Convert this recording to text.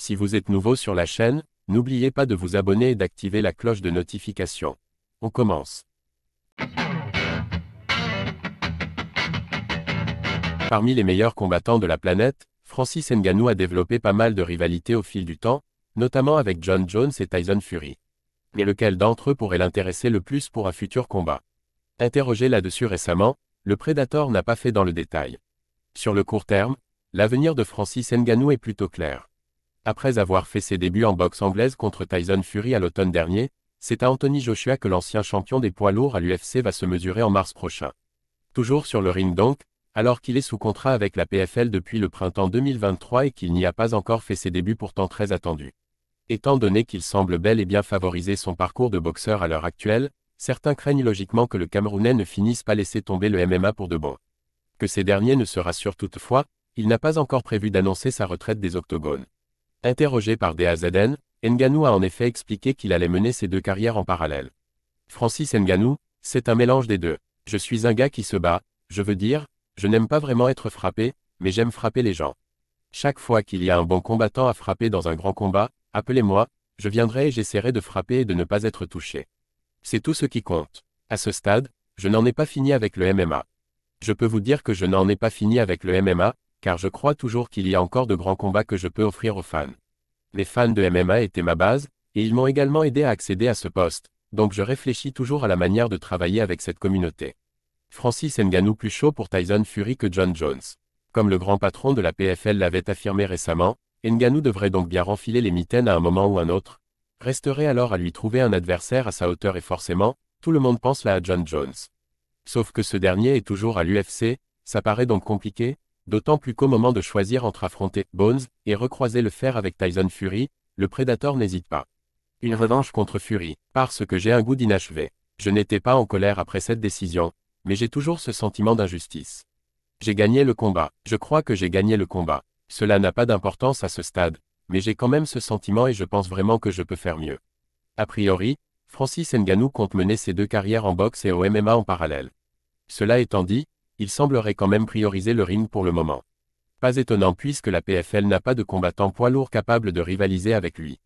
Si vous êtes nouveau sur la chaîne, n'oubliez pas de vous abonner et d'activer la cloche de notification. On commence. Parmi les meilleurs combattants de la planète, Francis Ngannou a développé pas mal de rivalités au fil du temps, notamment avec Jon Jones et Tyson Fury. Mais lequel d'entre eux pourrait l'intéresser le plus pour un futur combat? Interrogé là-dessus récemment, le Predator n'a pas fait dans le détail. Sur le court terme, l'avenir de Francis Ngannou est plutôt clair. Après avoir fait ses débuts en boxe anglaise contre Tyson Fury à l'automne dernier, c'est à Anthony Joshua que l'ancien champion des poids lourds à l'UFC va se mesurer en mars prochain. Toujours sur le ring donc, alors qu'il est sous contrat avec la PFL depuis le printemps 2023 et qu'il n'y a pas encore fait ses débuts pourtant très attendus. Étant donné qu'il semble bel et bien favoriser son parcours de boxeur à l'heure actuelle, certains craignent logiquement que le Camerounais ne finisse par laisser tomber le MMA pour de bon. Que ces derniers ne se rassurent toutefois, il n'a pas encore prévu d'annoncer sa retraite des octogones. Interrogé par DAZN, Ngannou a en effet expliqué qu'il allait mener ses deux carrières en parallèle. Francis Ngannou, c'est un mélange des deux. Je suis un gars qui se bat, je veux dire, je n'aime pas vraiment être frappé, mais j'aime frapper les gens. Chaque fois qu'il y a un bon combattant à frapper dans un grand combat, appelez-moi, je viendrai et j'essaierai de frapper et de ne pas être touché. C'est tout ce qui compte. À ce stade, je n'en ai pas fini avec le MMA. Je peux vous dire que je n'en ai pas fini avec le MMA, car je crois toujours qu'il y a encore de grands combats que je peux offrir aux fans. Les fans de MMA étaient ma base, et ils m'ont également aidé à accéder à ce poste, donc je réfléchis toujours à la manière de travailler avec cette communauté. Francis Ngannou plus chaud pour Tyson Fury que Jon Jones. Comme le grand patron de la PFL l'avait affirmé récemment, Ngannou devrait donc bien renfiler les mitaines à un moment ou un autre. Resterait alors à lui trouver un adversaire à sa hauteur et forcément, tout le monde pense là à Jon Jones. Sauf que ce dernier est toujours à l'UFC, ça paraît donc compliqué, d'autant plus qu'au moment de choisir entre affronter Bones et recroiser le fer avec Tyson Fury, le Predator n'hésite pas. Une revanche contre Fury, parce que j'ai un goût d'inachevé. Je n'étais pas en colère après cette décision, mais j'ai toujours ce sentiment d'injustice. J'ai gagné le combat, je crois que j'ai gagné le combat. Cela n'a pas d'importance à ce stade, mais j'ai quand même ce sentiment et je pense vraiment que je peux faire mieux. A priori, Francis Ngannou compte mener ses deux carrières en boxe et au MMA en parallèle. Cela étant dit, il semblerait quand même prioriser le ring pour le moment. Pas étonnant puisque la PFL n'a pas de combattant poids lourd capable de rivaliser avec lui.